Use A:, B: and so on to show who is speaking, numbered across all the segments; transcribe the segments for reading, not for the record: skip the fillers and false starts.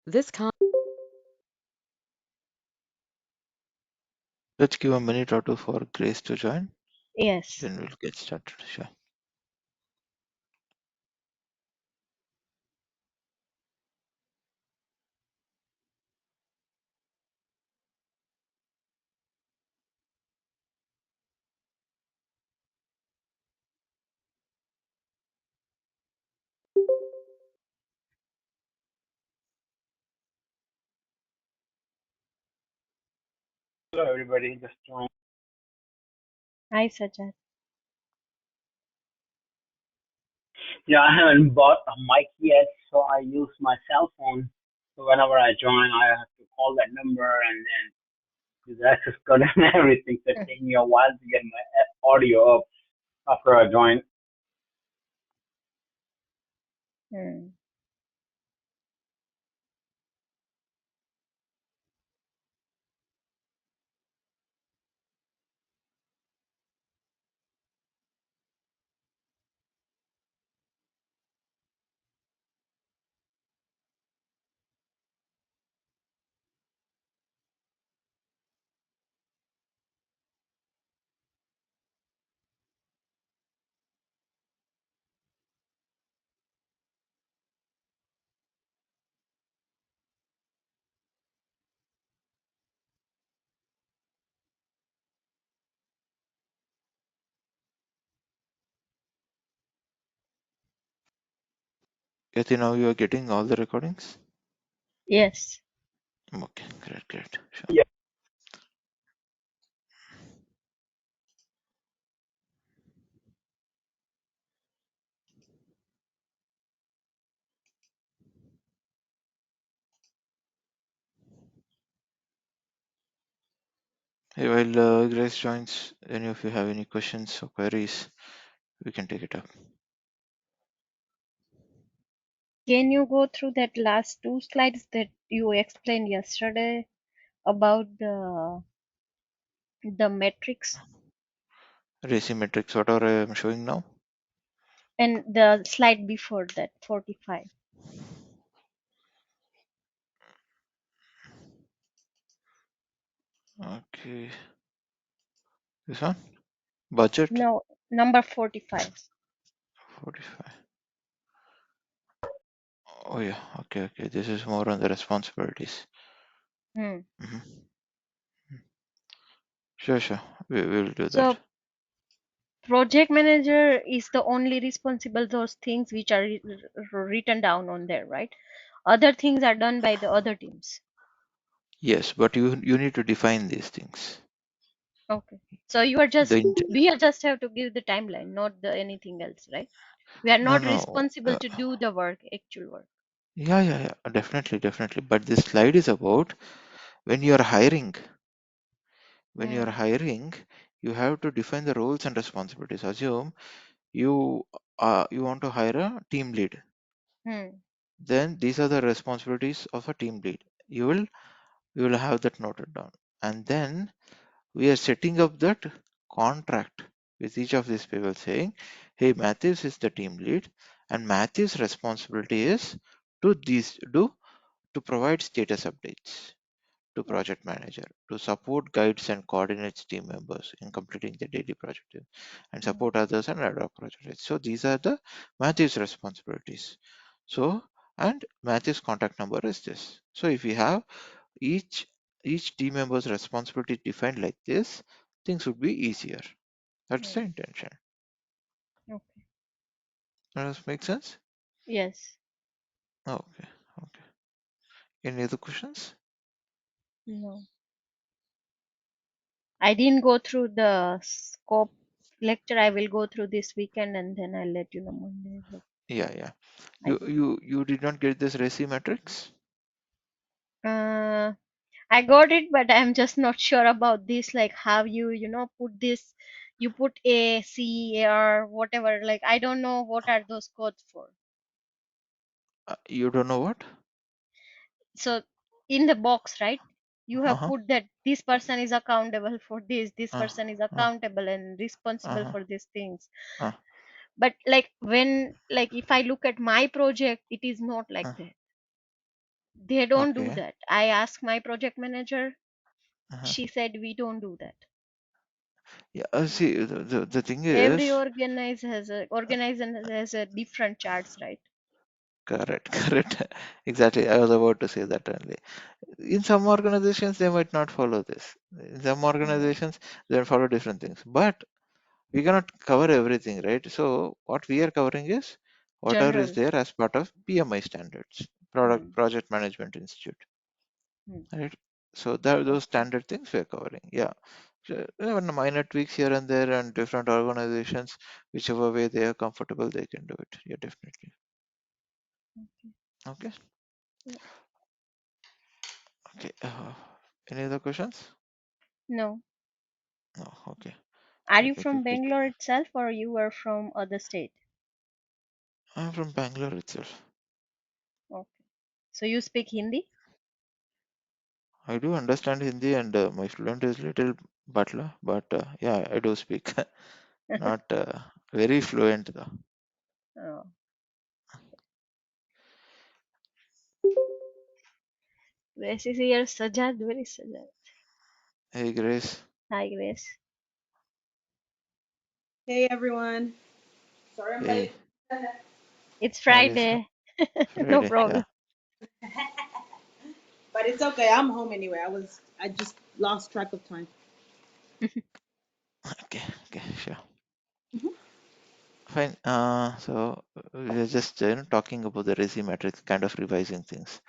A: This con
B: Let's give a minute or two for Grace to join,
C: Yes.
B: then we'll get started. Sure.
D: Hello, everybody. Just joined.
C: I suggest.
D: Yeah, I haven't bought a mic yet, so I use my cell phone. So whenever I join, I have to call that number and then do the access code and everything. So it takes me a while to get my audio up after I join.
C: Hmm.
B: Yati, now you are getting all the recordings?
C: Yes.
B: Okay, great. Sure.
D: Yeah.
B: Hey, while Grace joins, any of you have any questions or queries, we can take it up.
C: Can you go through that last two slides that you explained yesterday about the metrics
B: RACI Matrix, whatever I am showing now.
C: and the slide before that, 45?
B: Okay, this one? Budget?
C: No, number 45.
B: 45. Oh yeah, okay. This is more on the responsibilities.
C: Hmm.
B: hmm Sure. We will do that.
C: So project manager is the only responsible those things which are written down on there, right? Other things are done by the other teams.
B: Yes, but you need to define these things.
C: Okay. So you are
B: The
C: just
B: int-
C: we are just have to give the timeline, not the anything else, right? We are not
B: no.
C: responsible to do the work, actual work.
B: Yeah. Definitely. But this slide is about when you are hiring. When you
C: Hmm.
B: are hiring, you have to define the roles and responsibilities. Assume you want to hire a team lead.
C: Hmm.
B: Then these are the responsibilities of a team lead. You will have that noted down, and then we are setting up that contract with each of these people saying, hey, Matthews is the team lead, and Matthews' responsibility is to provide status updates to project manager, to support, guides, and coordinates team members in completing the daily project, and
C: Hmm.
B: support others and ad hoc projects. So these are the Matthews responsibilities. So, and Matthews contact number is this. So if we have each each team member's responsibility defined like this, things would be easier. That's the
C: Hmm.
B: intention.
C: Okay.
B: Does that make sense?
C: Yes.
B: Okay. Any other questions?
C: No. I didn't go through the scope lecture. I will go through this weekend and then I'll let you know Monday. Like
B: Yeah.
C: I
B: You did not get this RACI matrix?
C: I got it, but I'm just not sure about this. Like how you put this, you put A, C, A, R, whatever. Like I don't know what are those codes for.
B: You don't know what?
C: So in the box, right? You have
B: Uh-huh.
C: put that this person is accountable for this
B: Uh,
C: person is
B: uh,
C: accountable and responsible
B: uh-huh.
C: for these things.
B: Uh,
C: But like when, like if I look at my project, it is not like
B: uh,
C: that. They don't do
B: Okay.
C: that. I asked my project manager.
B: Uh-huh.
C: She said we don't do that.
B: Yeah. See, the thing
C: Every
B: is,
C: organization has a different charts, right?
B: correct, correct. Exactly. I was about to say that only. In some organizations, they might not follow this. In some
C: Hmm.
B: organizations, they follow different things. But we cannot cover everything, right? So what we are covering is whatever is
C: General.
B: there as part of PMI standards,
C: Hmm.
B: Project Management Institute,
C: Hmm.
B: right? So that those
C: Okay.
B: standard things we are covering. Yeah. So, even minor tweaks here and there, and different organizations, whichever way they are comfortable, they can do it. Yeah, definitely.
C: Okay.
B: Okay.
C: Yeah.
B: Okay. Any other questions?
C: No.
B: No. Okay.
C: Are you
B: Let me
C: from
B: quickly.
C: Bangalore itself or you are from other state?
B: I'm from Bangalore itself.
C: Okay. So you speak Hindi?
B: I do understand Hindi, and my fluent is little butler, but yeah, I do speak. Not very fluent though.
C: Oh. Grace is here. Sajad, where is Sajad?
B: Hey Grace.
C: Hi, Grace.
A: Hey everyone. Sorry I'm
B: Hey,
A: late.
C: It's
B: no worries.
C: Friday. No
B: Friday.
C: problem.
B: Yeah.
A: But it's okay. I'm home anyway. I just lost track of time.
B: Okay. Okay. Sure.
A: Mhm.
B: Fine. So we're just talking about the RACI Matrix, kind of revising things.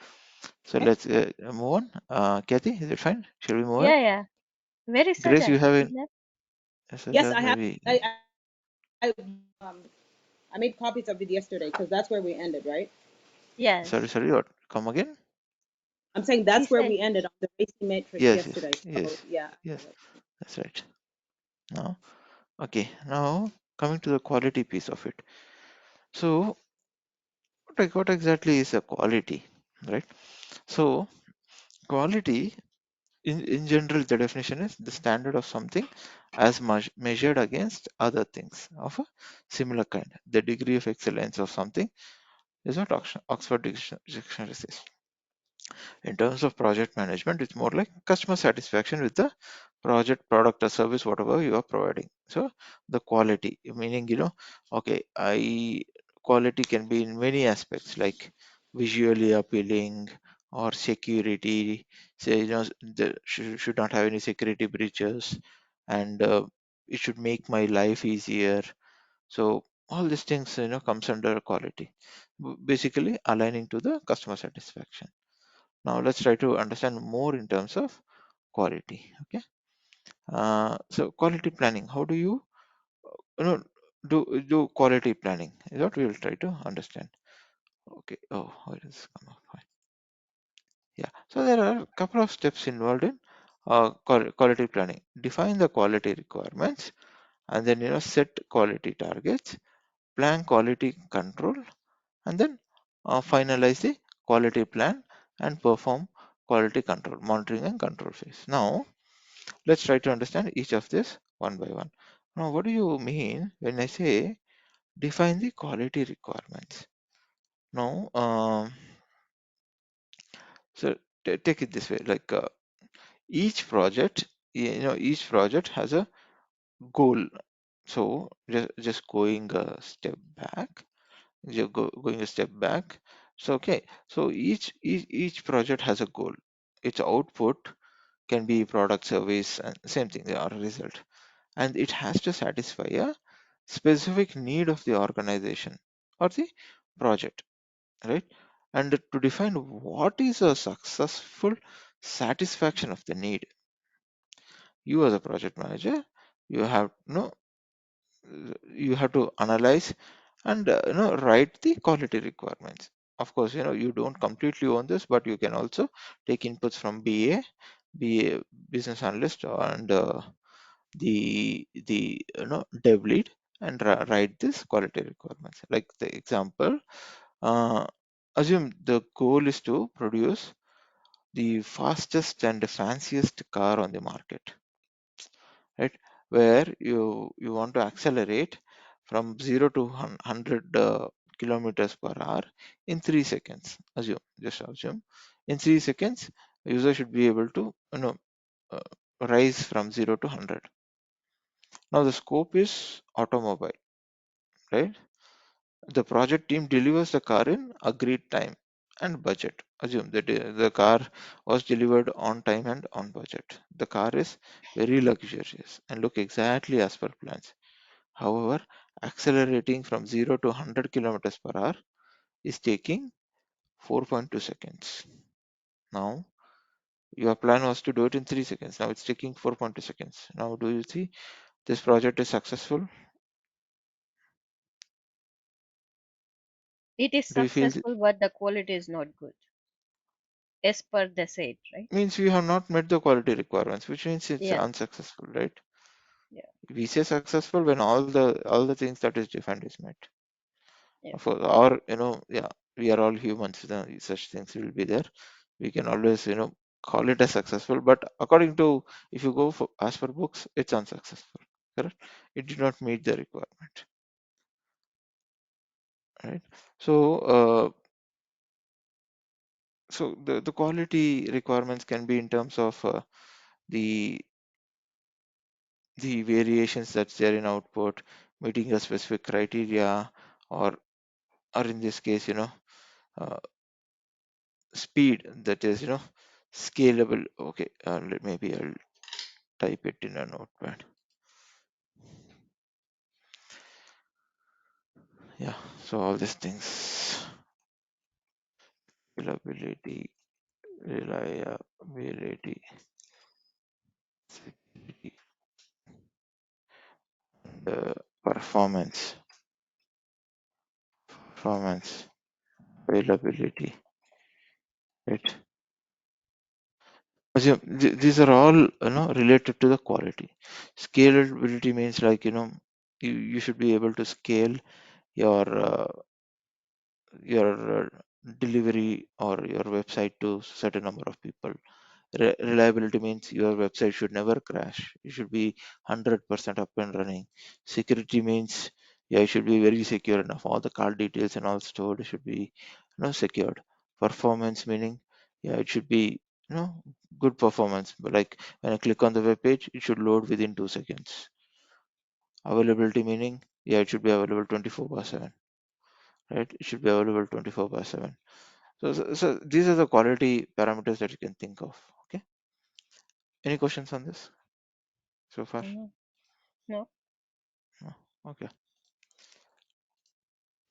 B: So
A: Okay.
B: let's move on. Kathy, is it fine? Shall we move
C: Yeah,
B: ahead?
C: yeah. Where is
B: Grace, you
C: Sajad?
B: have
C: He
B: an
C: left?
A: Yes,
B: Sajjad,
A: I have.
B: maybe.
A: I um I made copies of it yesterday because that's where we ended, right?
C: Yes.
B: Sorry. What? Come again?
A: I'm saying
C: He
A: that's where
C: said,
A: we ended on the RACI matrix
B: Yes. Yes.
A: yesterday. So
B: Yes.
A: yeah.
B: Yes. That's right. Now, okay. Now coming to the quality piece of it. So what exactly is a quality, right? So quality in general, the definition is the standard of something as measured against other things of a similar kind. The degree of excellence of something is what Oxford Dictionary says. In terms of project management, it's more like customer satisfaction with the project, product, or service, whatever you are providing. So the quality, meaning, okay, I quality can be in many aspects, like visually appealing or security. Say, the should not have any security breaches, and it should make my life easier. So all these things, comes under quality, basically aligning to the customer satisfaction. Now let's try to understand more in terms of quality. Okay. So quality planning. How do you know do quality planning? Is what we will try to understand. Okay. Oh, where is this come up? Fine. Yeah. So there are a couple of steps involved in quality planning. Define the quality requirements, and then set quality targets, plan quality control, and then finalize the quality plan and perform quality control monitoring and control phase. Now let's try to understand each of this one by one. Now, what do you mean when I say define the quality requirements? Now, so take it this way: like each project, each project has a goal. So just going a step back, going a step back. So okay, so each project has a goal. Its output can be product, service, and same thing or result, and it has to satisfy a specific need of the organization or the project, right? And to define what is a successful satisfaction of the need, you as a project manager, you have you have to analyze and write the quality requirements. Of course, you don't completely own this, but you can also take inputs from BA, business analyst, and the dev lead, and write this quality requirements. Like the example, uh, assume the goal is to produce the fastest and fanciest car on the market, right? Where you want to accelerate from 0 to 100 kilometers per hour in 3 seconds. Just assume in 3 seconds, a user should be able to uh, rise from 0 to 100. Now the scope is automobile, right? The project team delivers the car in agreed time and budget. Assume that the car was delivered on time and on budget. The car is very luxurious and look exactly as per plans. However, accelerating from 0 to 100 kilometers per hour is taking 4.2 seconds. Now, your plan was to do it in 3 seconds. Now it's taking 4.2 seconds. Now, do you see this project is successful?
C: It is
B: Do you feel
C: successful, but the quality is not good, as per the said, right?
B: means you have not met the quality requirements, which means it's
C: Yeah,
B: unsuccessful, right?
C: yeah,
B: We say successful when all the things that is defined is met.
C: yeah.
B: For our, yeah, we are all humans. Such things will be there. We can always, call it as successful, but according to if you go for as per books, it's unsuccessful. Correct? It did not meet the requirement, right? So, so the quality requirements can be in terms of the the variations that's there in output, meeting a specific criteria, or in this case, uh, speed that is, scalable. Okay, maybe I'll type it in a notepad. Yeah, so all these things, scalability, reliability, security, and performance, availability, right? Assume these are all, related to the quality. Scalability means like, you should be able to scale your your delivery or your website to certain number of people. Reliability means your website should never crash. It should be 100% up and running. Security means, yeah, it should be very secure enough. All the card details and all stored should be, secured. Performance meaning, yeah, it should be, good performance. But like when I click on the web page, it should load within 2 seconds. Availability meaning, yeah, it should be available 24/7, right? It should be available 24/7. So these are the quality parameters that you can think of. Okay. Any questions on this so far?
C: Mhm. No.
B: No? Okay.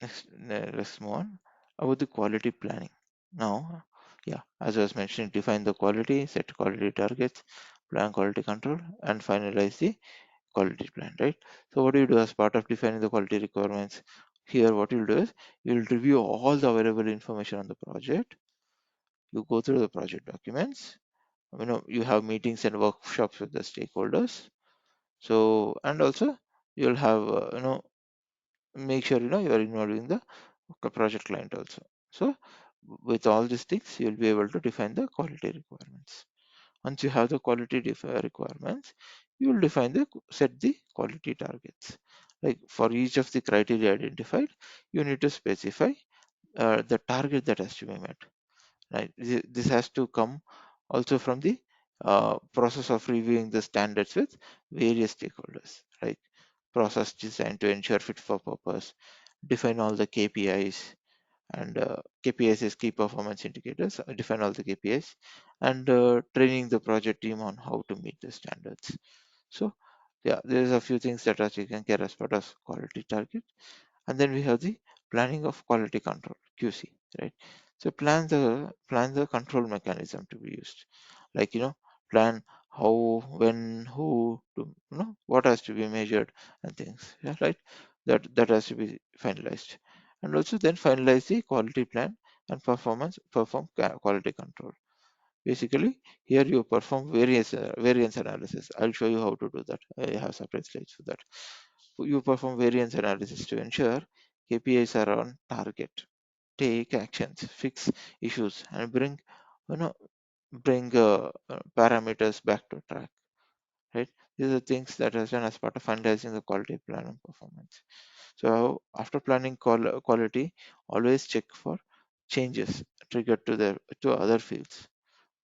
B: Let's move on about the quality planning. Now, yeah, as I was mentioning, define the quality, set quality targets, plan quality control, and finalize the quality plan, right? So what do you do as part of defining the quality requirements? Here, what you'll do is you'll review all the available information on the project. You go through the project documents. You have meetings and workshops with the stakeholders. So, and also you'll have, make sure, you are involving the project client also. So with all these things, you'll be able to define the quality requirements. Once you have the quality requirements, you will set the quality targets. Like for each of the criteria identified, you need to specify the target that has to be met. Right? This has to come also from the process of reviewing the standards with various stakeholders, like process design to ensure fit for purpose, define all the KPIs, and KPIs is key performance indicators, define all the KPIs, and training the project team on how to meet the standards. So yeah, there's a few things that are taken care as part of quality target. And then we have the planning of quality control, QC, right? So plan the control mechanism to be used, like, plan how, when, who, to, what has to be measured and things, yeah, right? That has to be finalized, and also then finalize the quality plan and perform quality control. Basically, here you perform variance analysis. I'll show you how to do that. I have separate slides for that. You perform variance analysis to ensure KPIs are on target, take actions, fix issues, and you know, bring parameters back to track. Right? These are things that are done as part of finalizing the quality plan and performance. So after planning quality, always check for changes triggered to other fields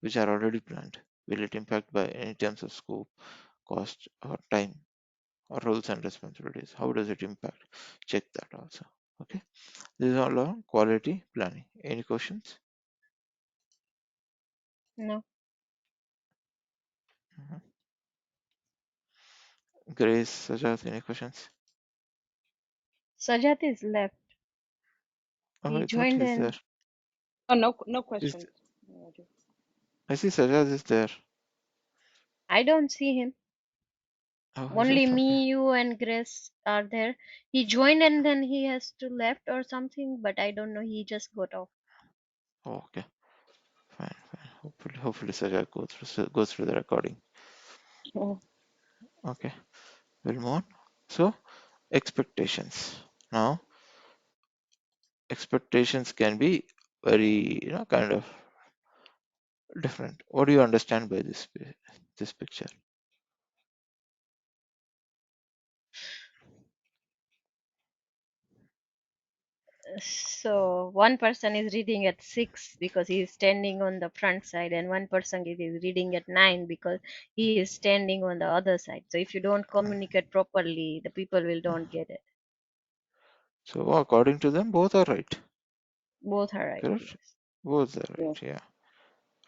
B: which are already planned. Will it impact by any terms of scope, cost, or time, or roles and responsibilities? How does it impact? Check that also. Okay, this is all on quality planning. Any questions?
C: No.
B: Mhm. Grace, Sajat, any questions?
C: Sajat is left.
B: Oh,
C: He
B: I thought
C: joined
B: he's
C: in.
B: there.
A: Oh, no
B: Is
A: questions.
B: I see Sajat is there.
C: I don't see him.
B: Oh, is
C: Only
B: it? Okay.
C: me, you, and Grace are there. He joined and then he has to left or something, but I don't know. He just got off.
B: Oh, okay. Fine, fine. Hopefully Sajat goes through the recording.
A: Oh,
B: Okay, we'll move on. So expectations. Now expectations can be very, kind of different. What do you understand by this picture?
C: So one person is reading at 6 because he is standing on the front side, and one person is reading at 9 because he is standing on the other side. So if you don't communicate properly, the people will don't get it.
B: So according to them, both are right.
C: Both are right,
B: Correct?
C: yes.
B: Both are
A: yeah.
B: right. Yeah.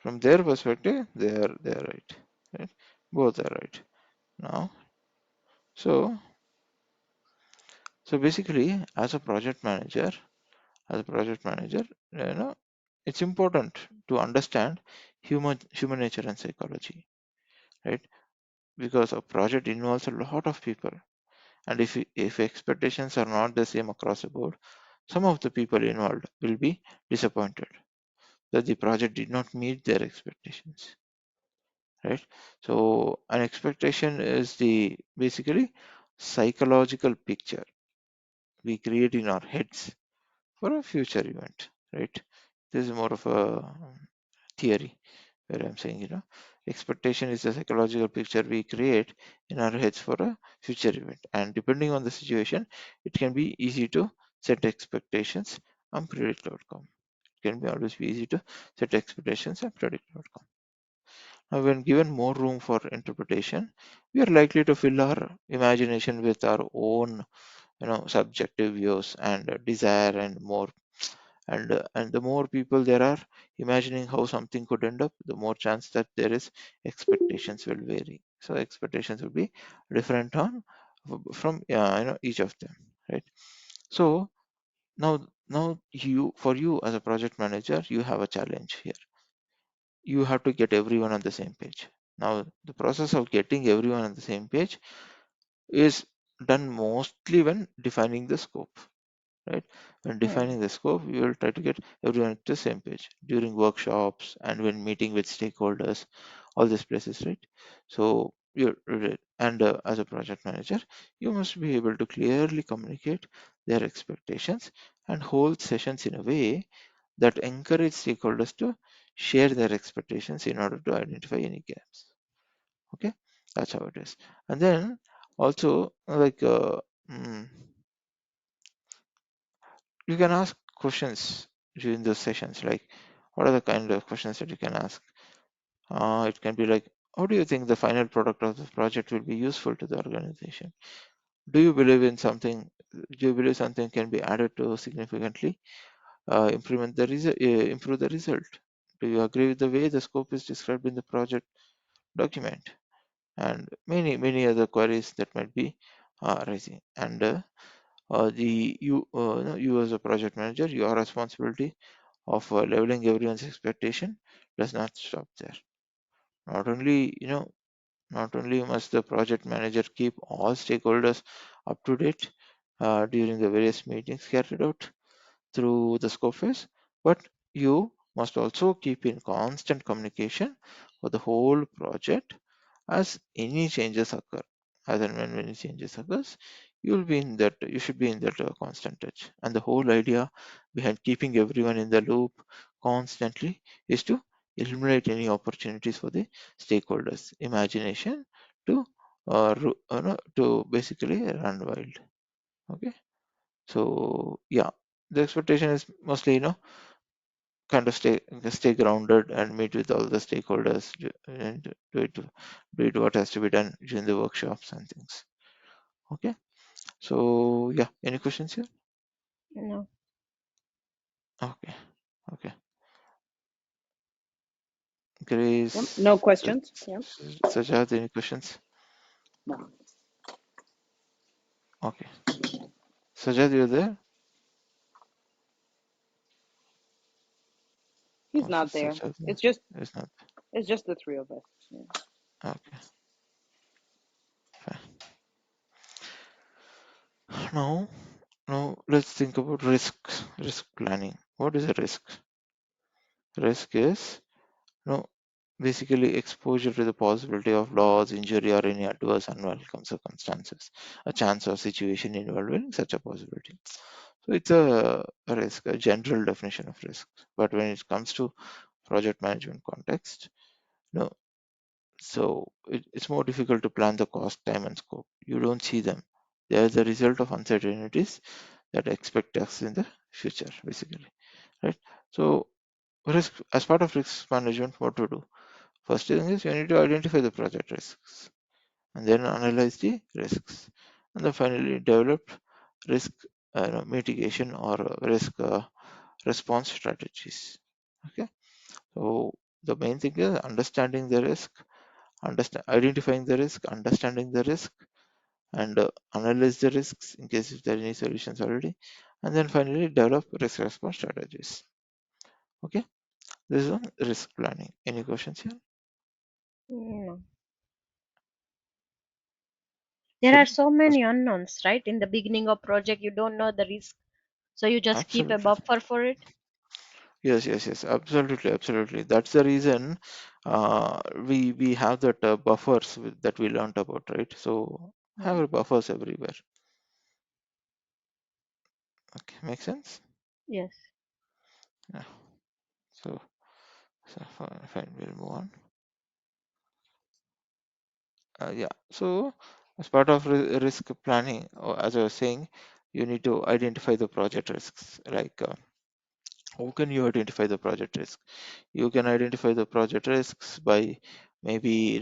B: From their perspective, they are right. Right? Both are right. Now, so basically, as a project manager, you know, it's important to understand human nature and psychology, right? Because a project involves a lot of people, and if expectations are not the same across the board, some of the people involved will be disappointed that the project did not meet their expectations, right? So an expectation is the basically psychological picture we create in our heads for a future event, right? This is more of a theory where I'm saying, expectation is the psychological picture we create in our heads for a future event. And depending on the situation, it can be easy to set expectations and predict outcome. It can be always be easy to set expectations and predict outcome. Now, when given more room for interpretation, we are likely to fill our imagination with our own, subjective views and desire and more. And the more people there are imagining how something could end up, the more chance that there is expectations will vary. So expectations will be different on from each of them, right? So now you as a project manager, you have a challenge here. You have to get everyone on the same page. Now the process of getting everyone on the same page is done mostly when defining the scope, right? When
C: Hmm.
B: defining the scope, we will try to get everyone to the same page during workshops and when meeting with stakeholders, all these places, right? So as a project manager, you must be able to clearly communicate their expectations and hold sessions in a way that encourage stakeholders to share their expectations in order to identify any gaps. Okay, that's how it is. And then also mm, you can ask questions during those sessions, like what are the kind of questions that you can ask? It can be like, how do you think the final product of the project will be useful to the organization? Do you believe in something? Do you believe something can be added to significantly improve the result? Do you agree with the way the scope is described in the project document? And many other queries that might be arising. And you as a project manager, your responsibility of leveling everyone's expectation does not stop there. Not only, not only must the project manager keep all stakeholders up to date during the various meetings carried out through the scope phase, but you must also keep in constant communication for the whole project as any changes occur. As and when any changes occurs, you should be in that constant touch. And the whole idea behind keeping everyone in the loop constantly is to eliminate any opportunities for the stakeholders imagination to to basically run wild. Okay, So yeah, the expectation is mostly, kind of stay grounded and meet with all the stakeholders and do it what has to be done during the workshops and things. Okay, so yeah, any questions here?
C: No.
B: Okay, okay. Grace,
A: No questions. Yeah.
B: Sajad, any questions?
A: No.
B: Okay, Sajad, you're there?
A: He's
B: Oh,
A: not there.
B: Sajad, no,
A: It's just
B: it's not.
A: the three of us. Yeah.
B: Okay, fine. Now let's think about risk planning. What is a risk? Risk is, basically exposure to the possibility of loss, injury, or any adverse unwelcome circumstances, a chance or situation involving such a possibility. So it's a risk, a general definition of risk. But when it comes to project management context, no, so it's more difficult to plan the cost, time, and scope. You don't see them. They are the result of uncertainties that expect us in the future, basically, right? So risk, as part of risk management, what to do? First thing is you need to identify the project risks and then analyze the risks, and then finally develop risk mitigation or risk response strategies. Okay, so the main thing is understanding the risk, identifying the risk, understanding the risk, and analyze the risks in case if there are any solutions already, and then finally develop risk response strategies. Okay, this is on risk planning. Any questions here?
C: No. There are
B: Sorry.
C: so many unknowns, right? In the beginning of project, you don't know the risk, so you just keep a
B: Absolutely.
C: buffer for it.
B: Yes, absolutely. That's the reason we have that buffers that we learned about, right? So have
C: Mm.
B: buffers everywhere. Okay, makes sense?
C: Yes.
B: Yeah. So fine, we'll move on. Yeah. So as part of risk planning, or as I was saying, you need to identify the project risks. Like, how can you identify the project risk? You can identify the project risks by maybe,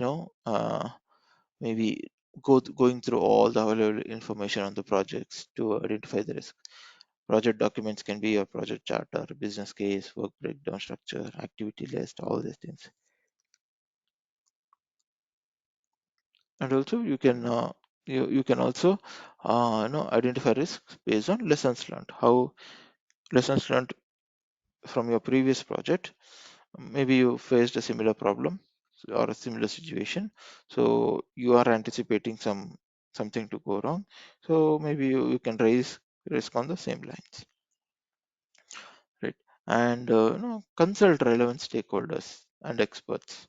B: maybe going through all the available information on the projects to identify the risk. Project documents can be your project charter, business case, work breakdown structure, activity list, all these things. And also you can you can also identify risks based on lessons learned. How lessons learned from your previous project. Maybe you faced a similar problem or a similar situation, so you are anticipating something to go wrong, so maybe you can raise risk on the same lines, right? And consult relevant stakeholders and experts,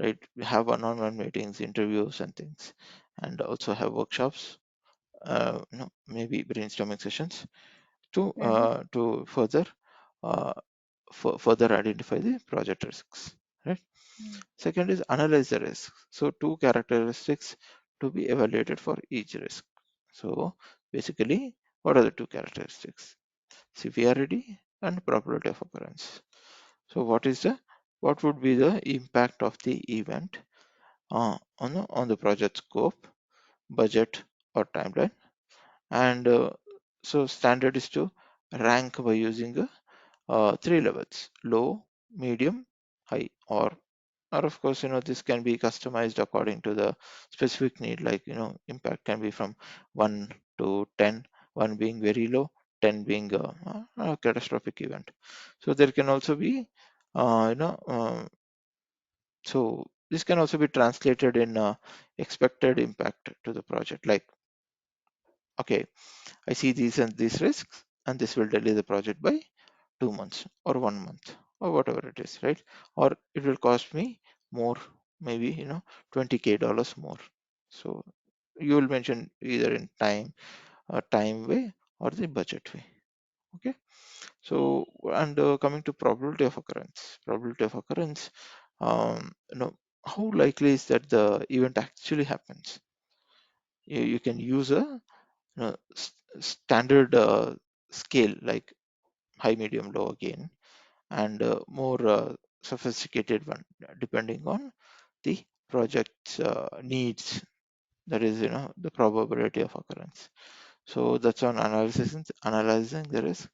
B: right? We have one-on-one meetings, interviews, and things, and also have workshops, maybe brainstorming sessions
C: Mm-hmm.
B: to uh, further identify the project risks, right? Second is analyze the risk. So two characteristics to be evaluated for each risk. So basically, what are the two characteristics? Severity and probability of occurrence. So what would be the impact of the event on the project scope, budget, or timeline? And so standard is to rank by using three levels: low, medium, high, or of course, this can be customized according to the specific need. Like, impact can be from 1 to 10, 1 being very low, 10 being a catastrophic event. So there can also be so this can also be translated in expected impact to the project. Like, okay, I see these and these risks, and this will delay the project by 2 months or 1 month or whatever it is, right? Or it will cost me more, maybe, $20K more. So you will mention either in time way or the budget way. Okay. So, and coming to probability of occurrence, how likely is that the event actually happens? You can use a standard scale like high, medium, low again, and more sophisticated one depending on the project's needs. That is, the probability of occurrence. So that's on analyzing the risk,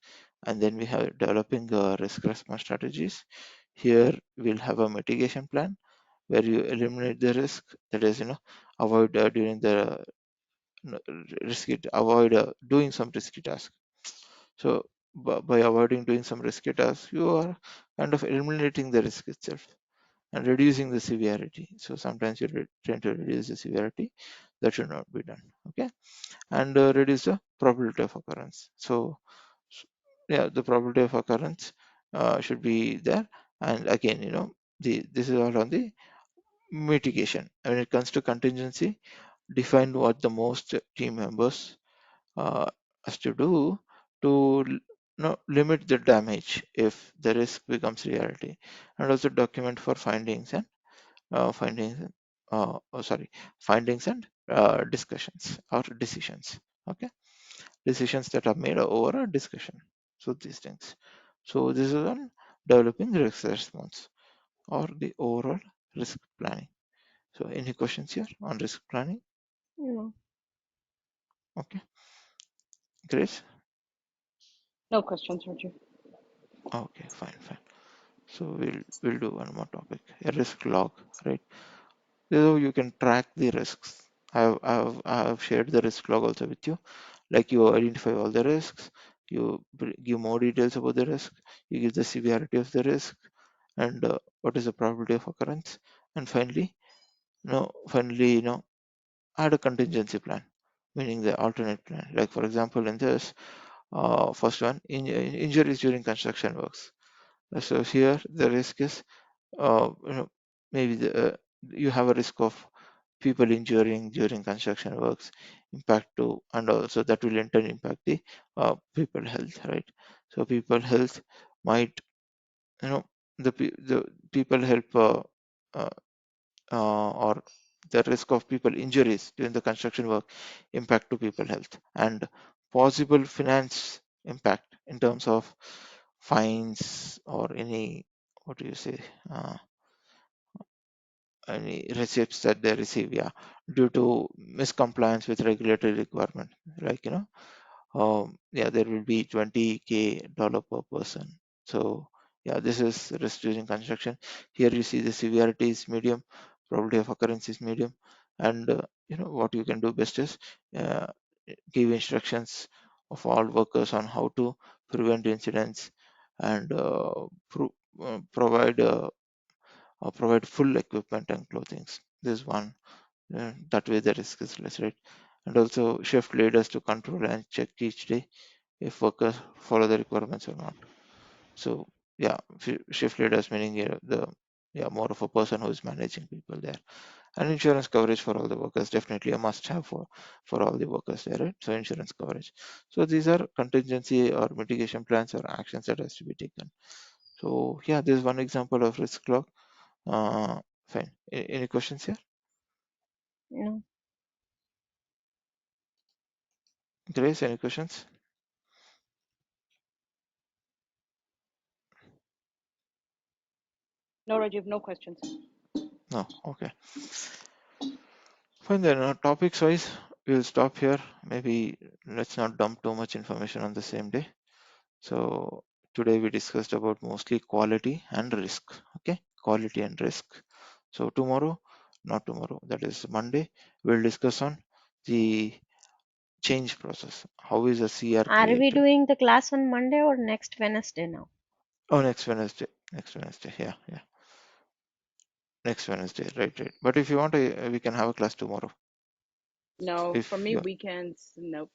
B: and then we have developing risk response strategies. Here we'll have a mitigation plan where you eliminate the risk. That is, avoid during the avoid doing some risky task. So by avoiding doing some risky tasks, you are kind of eliminating the risk itself and reducing the severity. So sometimes you tend to reduce the severity. That should not be done. Okay, and reduce the probability of occurrence. So yeah, the probability of occurrence should be there. And again, this is all on the mitigation. When it comes to contingency, define what the most team members uh, has to do to limit the damage if the risk becomes reality, and also document for findings and findings findings and discussions or decisions. Okay, decisions that are made over a discussion. So these things. So this is on developing risk response or the overall risk planning. So any questions here on risk planning?
C: No.
B: Okay, Grace.
A: No questions, Roger.
B: Okay, fine. So we'll do one more topic, a risk log, right? So you can track the risks. I have shared the risk log also with you. Like you identify all the risks, you give more details about the risk, you give the severity of the risk, and what is the probability of occurrence, and finally, add a contingency plan, meaning the alternate plan. Like for example, in this first one, injuries during construction works. So here the risk is, maybe you have a risk of people injuring during construction works, impact to, and also that will in turn impact the people health, right? So people health might, you know the people help uh, or the risk of people injuries during the construction work impact to people health, and possible finance impact in terms of fines or any, what do you say, uh, any receipts that they receive, yeah, due to miscompliance with regulatory requirement, like, yeah, there will be $20K per person. So yeah, this is risk during construction. Here you see the severity is medium, probability of occurrence is medium, and what you can do best is uh, give instructions of all workers on how to prevent incidents, and provide provide full equipment and clothing. This is one. That way the risk is less, right? And also shift leaders to control and check each day if workers follow the requirements or not. So yeah, shift leaders meaning, more of a person who is managing people there. And insurance coverage for all the workers, definitely a must have for all the workers there, right? So insurance coverage. So these are contingency or mitigation plans or actions that has to be taken. So yeah, this is one example of risk log. uh Fine. Any questions here?
C: No.
B: Grace, any questions?
A: No, Rajiv, no questions.
B: No. Okay, fine then. Topics wise, we'll stop here. Maybe let's not dump too much information on the same day. So today we discussed about mostly quality and risk. Okay, quality and risk. So tomorrow, not tomorrow, that is Monday, we'll discuss on the change process. How is a CR
C: Are we
B: created?
C: doing the class on Monday or next Wednesday now?
B: Oh, next Wednesday. Next Wednesday. Yeah. Next Wednesday. Right. But if you want, we can have a class tomorrow.
A: No, for
B: If
A: me,
B: you
A: weekends, nope.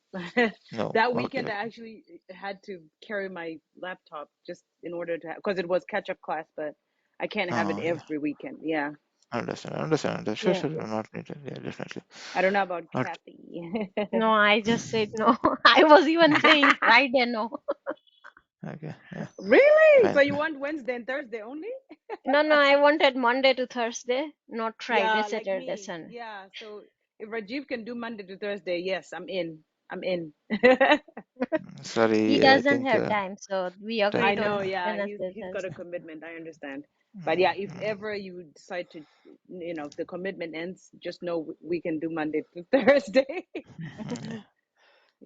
B: no,
A: That
B: okay.
A: weekend, I actually had to carry my laptop just in order to, because it was catch-up class, but I can't have it
B: Yeah.
A: every weekend. Yeah.
B: Understand. Sure,
C: Yeah.
B: sure. Not needed. Yeah, definitely.
A: I don't know about
B: Not
A: Kathy.
C: No, I just said no. I was even saying Friday no.
B: okay. Yeah,
A: Really? So
B: fine.
A: you want Wednesday and Thursday only?
C: No, I wanted Monday to Thursday, not Friday,
A: Yeah, like
C: Saturday,
A: me.
C: Sunday.
A: Yeah. So if Rajiv can do Monday to Thursday, yes, I'm in. I'm in.
B: Sorry,
C: He
B: I
C: doesn't
B: think
C: have time, so we
B: time.
A: I
C: agreed
A: know,
C: on
A: yeah,
C: Wednesday,
A: he's got a
C: Thursday.
A: commitment. I understand. But
B: Mm,
A: yeah, if ever you decide to, if the commitment ends, just know we can do Monday to Thursday.
B: mm.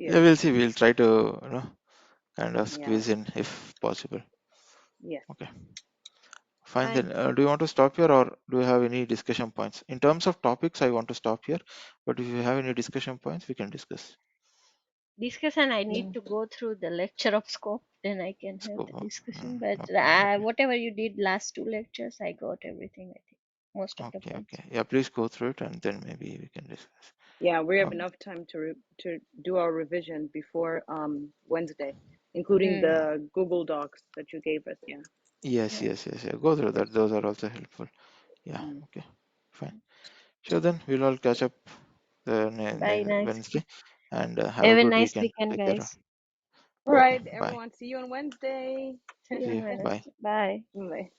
A: Yeah,
B: Yeah, we'll see. We'll try to, kind of
A: yeah,
B: squeeze in if possible.
A: yes.
B: Okay, fine then.
C: Fine.
B: Do you want to stop here or do you have any discussion points? In terms of topics, I want to stop here. But if you have any discussion points, we can discuss.
C: Discussion, I need
A: Mm.
C: to go through the lecture of scope, then I can have
B: Scope
C: the
B: of,
C: discussion. But
B: okay,
C: whatever you did last two lectures, I got everything, I think. Most of the
B: okay,
C: points.
B: okay. Yeah, please go through it and then maybe we can discuss.
A: Yeah, we have
B: Um,
A: enough time to do our revision before Wednesday, including
C: Mm,
B: mm,
A: the Google Docs that you gave us. Yeah.
B: yes,
C: yeah.
B: yes, yes, yeah. Go through that. Those are also helpful. Yeah,
A: Mm.
B: okay, fine. Sure, then we'll all catch up
C: Bye, nice.
B: Wednesday and have a
C: Have a
B: good
C: nice
B: weekend.
C: weekend,
B: Take care.
C: guys.
A: All
B: Okay,
A: right,
B: bye.
A: everyone. See you on Wednesday.
C: See you
B: See
C: on
B: you. Bye.
C: Wednesday. Bye.
A: Bye.